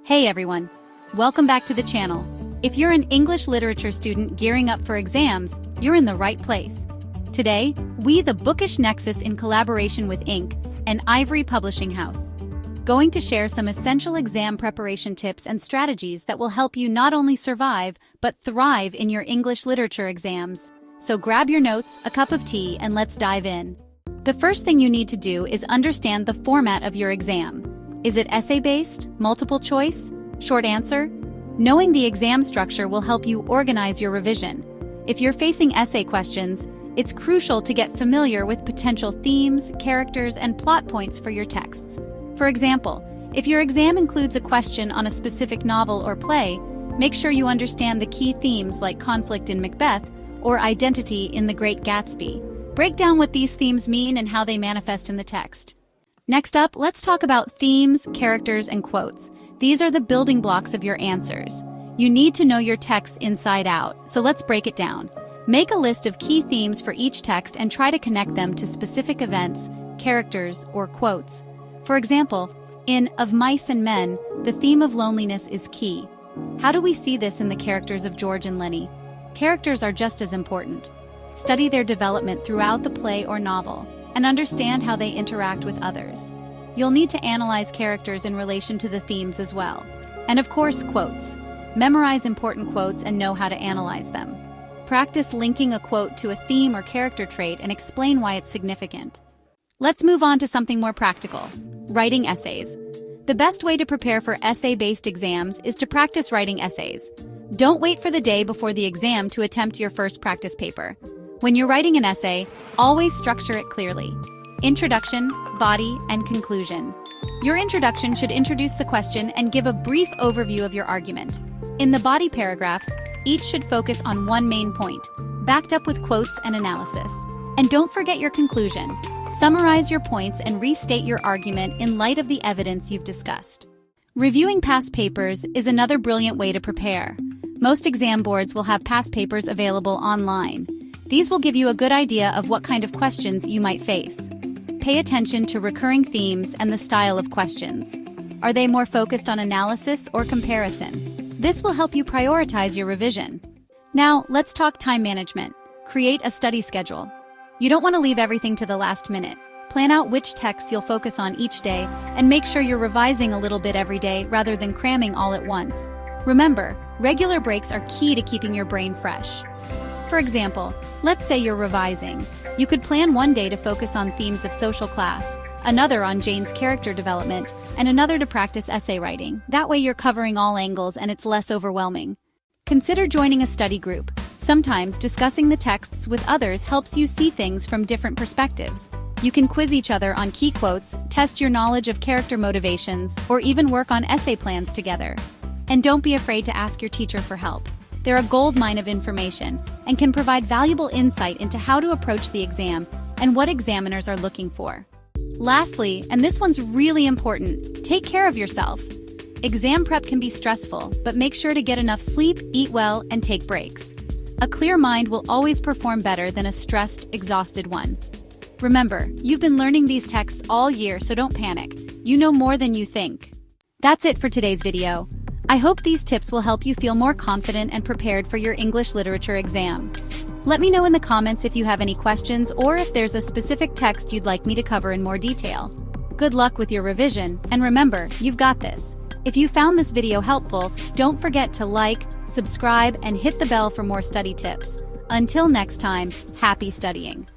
Hey everyone, welcome back to the channel. If you're an English literature student gearing up for exams, you're in the right place. Today, we the Bookish Nexus in collaboration with Inc., an IVORY publishing house, going to share some essential exam preparation tips and strategies that will help you not only survive, but thrive in your English literature exams. So grab your notes, a cup of tea, and let's dive in. The first thing you need to do is understand the format of your exam. Is it essay-based, multiple choice, short answer? Knowing the exam structure will help you organize your revision. If you're facing essay questions, it's crucial to get familiar with potential themes, characters, and plot points for your texts. For example, if your exam includes a question on a specific novel or play, make sure you understand the key themes like conflict in Macbeth or identity in The Great Gatsby. Break down what these themes mean and how they manifest in the text. Next up, let's talk about themes, characters, and quotes. These are the building blocks of your answers. You need to know your text inside out, so let's break it down. Make a list of key themes for each text and try to connect them to specific events, characters, or quotes. For example, in Of Mice and Men, the theme of loneliness is key. How do we see this in the characters of George and Lenny? Characters are just as important. Study their development throughout the play or novel, and understand how they interact with others. You'll need to analyze characters in relation to the themes as well. And of course, quotes. Memorize important quotes and know how to analyze them. Practice linking a quote to a theme or character trait and explain why it's significant. Let's move on to something more practical. Writing essays. The best way to prepare for essay-based exams is to practice writing essays. Don't wait for the day before the exam to attempt your first practice paper. When you're writing an essay, always structure it clearly. Introduction, body, and conclusion. Your introduction should introduce the question and give a brief overview of your argument. In the body paragraphs, each should focus on one main point, backed up with quotes and analysis. And don't forget your conclusion. Summarize your points and restate your argument in light of the evidence you've discussed. Reviewing past papers is another brilliant way to prepare. Most exam boards will have past papers available online. These will give you a good idea of what kind of questions you might face. Pay attention to recurring themes and the style of questions. Are they more focused on analysis or comparison? This will help you prioritize your revision. Now, let's talk time management. Create a study schedule. You don't want to leave everything to the last minute. Plan out which texts you'll focus on each day and make sure you're revising a little bit every day rather than cramming all at once. Remember, regular breaks are key to keeping your brain fresh. For example, let's say you're revising. You could plan one day to focus on themes of social class, another on Jane's character development, and another to practice essay writing. That way you're covering all angles and it's less overwhelming. Consider joining a study group. Sometimes discussing the texts with others helps you see things from different perspectives. You can quiz each other on key quotes, test your knowledge of character motivations, or even work on essay plans together. And don't be afraid to ask your teacher for help. They're a goldmine of information and can provide valuable insight into how to approach the exam and what examiners are looking for. Lastly, and this one's really important, take care of yourself. Exam prep can be stressful, but make sure to get enough sleep, eat well, and take breaks. A clear mind will always perform better than a stressed, exhausted one. Remember, you've been learning these texts all year, so don't panic. You know more than you think. That's it for today's video. I hope these tips will help you feel more confident and prepared for your English literature exam. Let me know in the comments if you have any questions or if there's a specific text you'd like me to cover in more detail. Good luck with your revision, and remember, you've got this. If you found this video helpful, don't forget to like, subscribe, and hit the bell for more study tips. Until next time, happy studying.